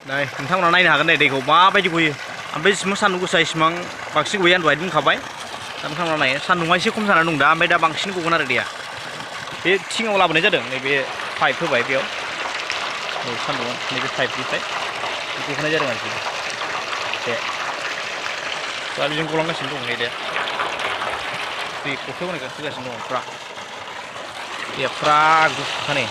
नै नोंथांमोना नायनो हागोन दे दैखौ माबायदि गयो ओमफ्राय जेसेबां सान्दुं गोसा इसेबां बांसिन गयो आं दहाय बुंखाबाय दा नोंथांमोना नायो सान्दुंआ एसे खम जानानै दं दा ओमफ्राय दा बांसिन गगोन आरो दैया बे थिङाव लाबोनाय जादों नैबे पाइप होबाय बेयाव नै सान्दुंआव नैबे पाइपनिफ्राय गहोनाय जादों आरोखि दे दा बेजों गलांगासिनो दं नै दे दै खफियाव होनायखौ फैगासिनो दं फुरा दैया फुरा गुफुरखा नै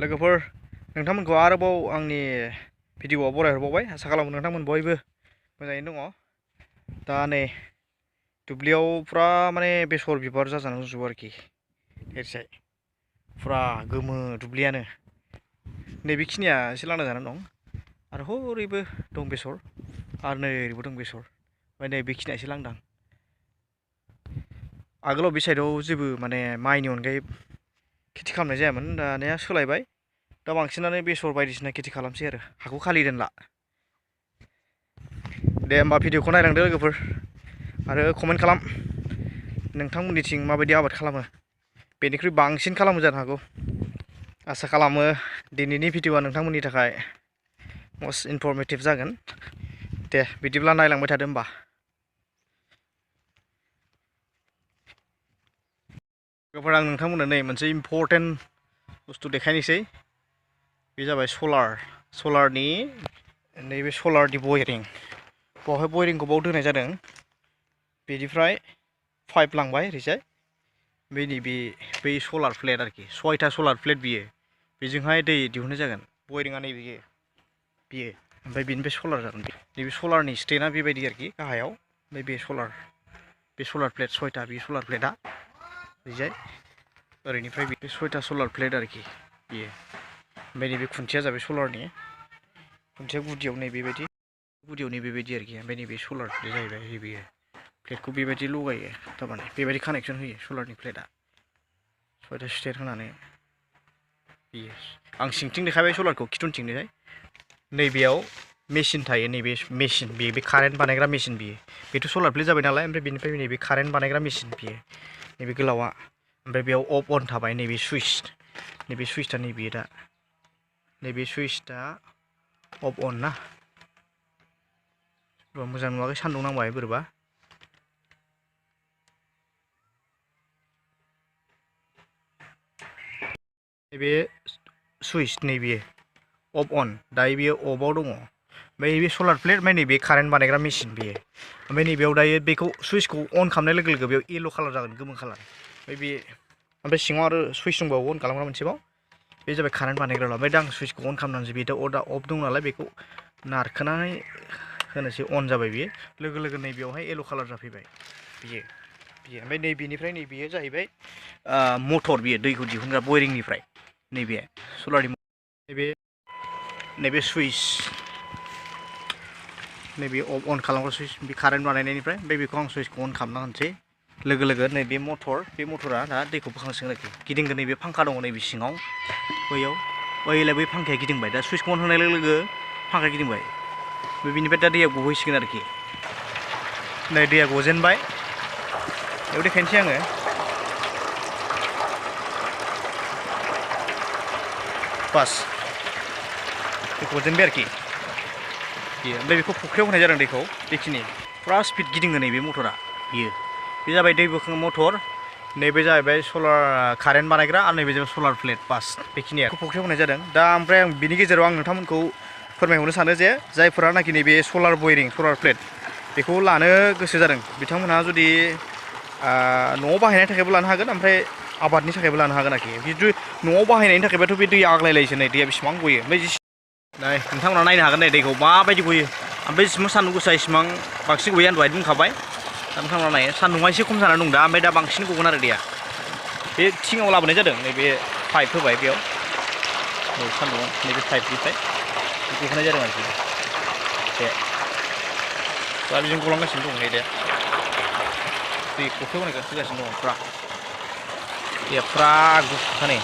लोगोफोर नोंथांमोनखौ आरोबाव आंनि भिडिअ'आव बरायहरबावबाय आसा खालामो नोंथांमोन बयबो मोजाङैनो दङ दा नै दुब्लियाव फुरा माने बेसर बिबार जाजानानै दंजोबो आरोखि एरैजाय फुरा गोमो दुब्लियानो नैबेखिनिया एसे लांदां जानानै दं आरो हरैबो दं बेसर आरो नै ओरैबो दं बेसर ओमफ्राय नै बेखिनिया एसे लांदां आगोलाव बे साइडआव जेबो माने माइनि अनगायै खेथि खालामनाय जायामोन दानिया सोलायबाय दा बांसिनानो बेसर बायदिसिना खेथि खालामसै आरो हाखौ खालि दोनला दे होमबा भिडिअ'खौ नायलांदो लोगोफोर आरो कमेन्ट खालाम नोंथांमोननिथिं माबायदि आबाद खालामो बेनिख्रुइ बांसिन खालामो जानो हागौ आसा खालामो दिनैनि भिडिअ'आ नोंथांमोननि थाखाय मस्ट इनफरमेटिभ जागोन दे बिदिब्ला नायलांबाय थादो होमबा लोगोफोर आं नोंथांमोननो नै मोनसे इम्परटेन्ट बुस्थु देखायनोसै बे जाबाय सलारनि नैबे सलारनि बयरिं बावहाय बयरिंखौ बाव दोननाय जादों बेनिफ्राय पाइप लांबाय ओरैजाय बे नैबे बै सलार प्लेट आरोखि 6टा सलार प्लेट बियो बेजोंहाय दै दिहुननाय जागोन बयरिंआ नैबे बियो ओमफ्राय बेनिफ्राय सलार जागोन नैबे सलारनि स्टेना बेबायदि आरोखि गाहायाव ओमफ्राय बे सलार प्लेट 6टा बे सलार प्लेटआ ओरैजाय ओरैनिफ्राय बे 6टा सलार प्लेट आरोखि बियो ओमफ्राय नैबे खुन्थिया जाबाय सलारनि खुन्थिया गुदियाव नैबेबायदि गुदियाव नैबेबायदि आरोखि ओमफ्राय नैबे सलार प्लेट जाहैबाय बेयो प्लेटखौ बेबायदि लगायो थारमाने बेबायदि कानेक्सन होयो सलारनि प्लेटआ 6टा स्टेट होनानै बियो आं सिंथिं देखायबाय सलारखौ खिथुनथिंनिहाय नैबेयाव मेचिन थायो नैबे मेचिन बे कारेन्ट बानायग्रा मेचिन बियो बेथ' सलार प्लेट जाबाय नालाय ओमफ्राय बेनिफ्राय नैबे कारेन्ट बानायग्रा मेचिन बियो नैबे गोलावा ओमफ्राय बेयाव अफ अन थाबाय नैबे सुइचटा नैबे दा नैबे सुइचटा अफ अन ना मोजां नुवाखै सान्दुं नांबाय बोरैबा नैबे सुइच नैबे अफ अन दायो बेयो अफआव दङ ओमफ्राय बे सलार प्लेट ओमफ्राय नैबे कारेन्ट बानायग्रा मेचिन बेयो ओमफ्राय नैबेयाव दायो बेखौ सुइचखौ अन खालामनाय लोगो लोगो बेयाव येल्ल' कालार जागोन गोमो कालार ओमफ्राय सिङाव आरो सुइच दंबावो अन खालामग्रा मोनसेबाव बे जाबाय कारेन्ट बानायग्रा ओमफ्राय दा आं सुइचखौ अन खालामनानैसो बे दा अफ दं नालाय बेखौ नारखोनानै होनोसै अन जाबाय बियो लोगो लोगो नैबेयावहाय येल्ल' कालार जाफैबाय बियो ओमफ्राय नैबेनिफ्राय नैबेयो जाहैबाय मटर बियो दैखौ दिहुनग्रा बयरिंनिफ्राय नैबे सलारनि नैबे सुइच नैबे अन खालामग्रा सुइच बे कारेन्ट बानायनायनिफ्राय ओमफ्राय बेखौ आं सुइचखौ अन खालामना होनोसै लोगो लोगो नैबे मटरा दा दैखौ बोखांसिगोन आरोखि गिदिंगोन नैबे फांखा दङ नैबे सिङाव बैयाव ओइलाय बै फांखाया गिदिंबाय दा सुइचखौ अन होनाय लोगो लोगो फांखाया गिदिंबाय बेनिफ्राय दा दैया गहैसिगोन आरोखि नै दैया गजेनबाय बेयाव देखायनोसै आङो बास गजेनबाय आरोखि ओमफ्राय बेखौ फुख्रियाव होनाय जादों दैखौ बेखिनि फुरा स्पिड गिदिङो नैबे मटरा बियो बे जाबाय दै बोखां मटर नैबे जाहैबाय सलार कारेन्ट बानायग्रा आरो नैबे जाबाय सलार प्लेट बास बेखिनिया फुख्रियाव होनाय जादों दा ओमफ्राय आं बिनि गेजेराव आं नोंथांमोनखौ फोरमायहरनो सानो जे जायफोरानाखि नैबे सलार बयरिं सलार प्लेट बेखौ लानो गोसो जादों बिथांमोनहा जुदि न'आव बाहायनायनि थाखायबो लानो हागोन ओमफ्राय आबादनि थाखायबो लानो हागोन आरोखि जुदि न'आव बाहायनायनि थाखायबाथ' बे दैया आग्लायलायोसो नै दैया बेसेबां गयो ओमफ्राय नै नोंथांमोना नायनो हागोन दे दैखौ माबायदि गयो ओमफ्राय जेसेबां सान्दुं गोसा इसेबां बांसिन गयो आं दहाय बुंखाबाय दा नोंथांमोना नायो सान्दुंआ एसे खम जानानै दं दा ओमफ्राय दा बांसिन गगोन आरो दैया बे थिङाव लाबोनाय जादों नैबे पाइप होबाय बेयाव नै सान्दुंआव नैबे पाइपनिफ्राय गहोनाय जादों आरोखि दे दा बेजों गलांगासिनो दं नै दे दै खफियाव होनायखौ फैगासिनो दं फुरा दैया फुरा गुफुरखा नै